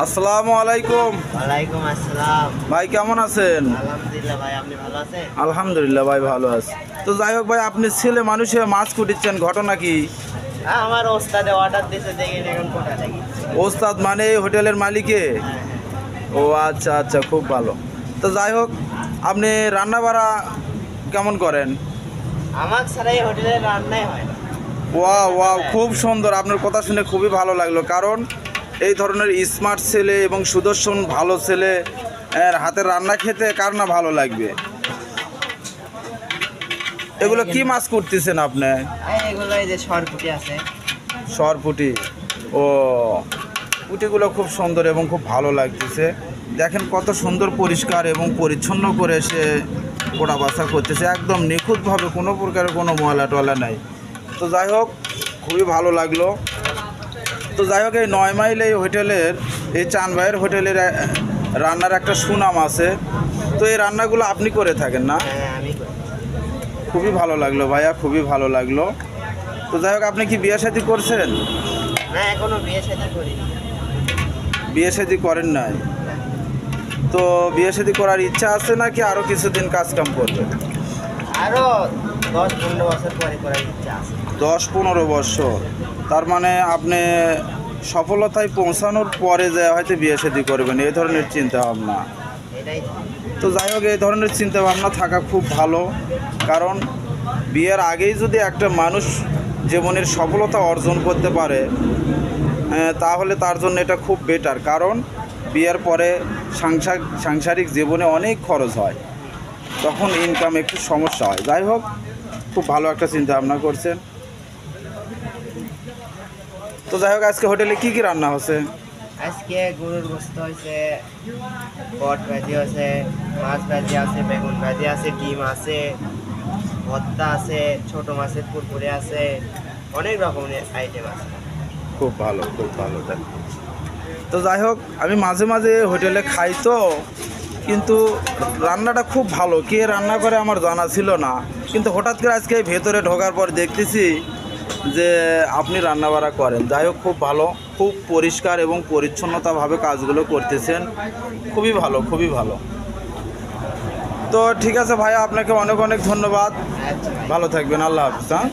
আসসালামু আলাইকুম। ওয়ালাইকুম আসসালাম। ভাই কেমন আছেন? আলহামদুলিল্লাহ ভাই, আপনি ভালো আছেন? আলহামদুলিল্লাহ ভাই ভালো আছি। তো যাই হোক ভাই, আপনি ছেলে মানুষে মাছ কুটিচ্ছেন, ঘটনা কি? আমার ওস্তাদে অর্ডার দিয়েছে, দেখি এখন কোটা লাগি। ওস্তাদ মানে এই হোটেলের মালিকে? ও আচ্ছা আচ্ছা, খুব ভালো। তো যাই হোক, আপনি রান্না বাড়া কেমন করেন? আমার ছাড়া এই হোটেলে রান্নাই হয় না। ওয়াও ওয়াও, খুব সুন্দর। আপনার কথা শুনে খুবই ভালো লাগলো, কারণ এই ধরনের স্মার্ট ছেলে এবং সুদর্শন ভালো ছেলে এর হাতের রান্না খেতে কার না ভালো লাগবে। এগুলো কি মাছ করতেছেন আপনি? এগুলো এই যে সরপুটি আছে। সরপুটি? ও, পুঁটিগুলো খুব সুন্দর এবং খুব ভালো লাগতেছে। দেখেন কত সুন্দর পরিষ্কার এবং পরিচ্ছন্ন করে সে পোড়া বাছা করতেছে, একদম নিখুঁতভাবে, কোনো প্রকারের কোনো ময়লা টয়লা নাই। তো যাই হোক, খুবই ভালো লাগলো। তো যাই হোক, এই 9 মাইল এই হোটেলের, এই চান ভাইয়ের হোটেলের রান্নার একটা সুনাম আছে। তো এই রান্নাগুলো আপনি করে থাকেন না? হ্যাঁ, আমি করি। খুবই ভালো লাগলো ভাইয়া, খুবই ভালো লাগলো। তো যাই হোক, আপনি কি বিয়ে শাদী করছেন? না, এখনো বিয়ে শাদী করিনি। বিয়ে শাদী করেন নাই? তো বিয়ে শাদী করার ইচ্ছা আছে নাকি আরও কিছুদিন কাজ কাম করবেন? আরো 10-15 বছর পরে করার ইচ্ছা আছে। 10-15 বছর? তার মানে আপনি সফলতায় পৌঁছানোর পরে যে হয়তো বিয়ে শাদী করবেন, এই ধরনের চিন্তা ভাবনা? এটাই। তো যাই হোক, এই ধরনের চিন্তা ভাবনা থাকা খুব ভালো, কারণ বিয়ের আগেই যদি একটা মানুষ জীবনের সফলতা অর্জন করতে পারে, তাহলে তার জন্য এটা খুব বেটার। কারণ বিয়ের পরে সাংসারিক জীবনে অনেক খরচ হয়, তখন ইনকাম একটু সমস্যা হয়। যাই হোক, খুব ভালো একটা চিন্তা ভাবনা করছেন। তো যাই হোক, আজকে হোটেলে কি কি রান্না হচ্ছে? আজকে গরুর গোস্ত হয়েছে, পট ভাজি আছে, মাছ ভাজি আছে, বেগুন ভাজি আছে, ডিম আছে, ভর্তা আছে, ছোট মাছের কুরকুরে আছে, অনেক রকমের আইটেম আছে। খুব ভালো, খুব ভালো। তো যাই হোক, আমি মাঝে মাঝে হোটেলে খাই, তো কিন্তু রান্নাটা খুব ভালো। কে রান্না করে আমার জানা ছিল না, কিন্তু হঠাৎ করে আজকে ভেতরে ঢোকার পর দেখতেছি যে আপনি রান্নাবাড়া করেন। যাই হোক, খুব ভালো, খুব পরিষ্কার এবং পরিচ্ছন্নতাভাবে কাজগুলো করতেছেন। খুবই ভালো, খুবই ভালো। তো ঠিক আছে ভাইয়া, আপনাকে অনেক অনেক ধন্যবাদ। আচ্ছা। ভালো থাকবেন, আল্লাহ হাফিজ। হ্যাঁ।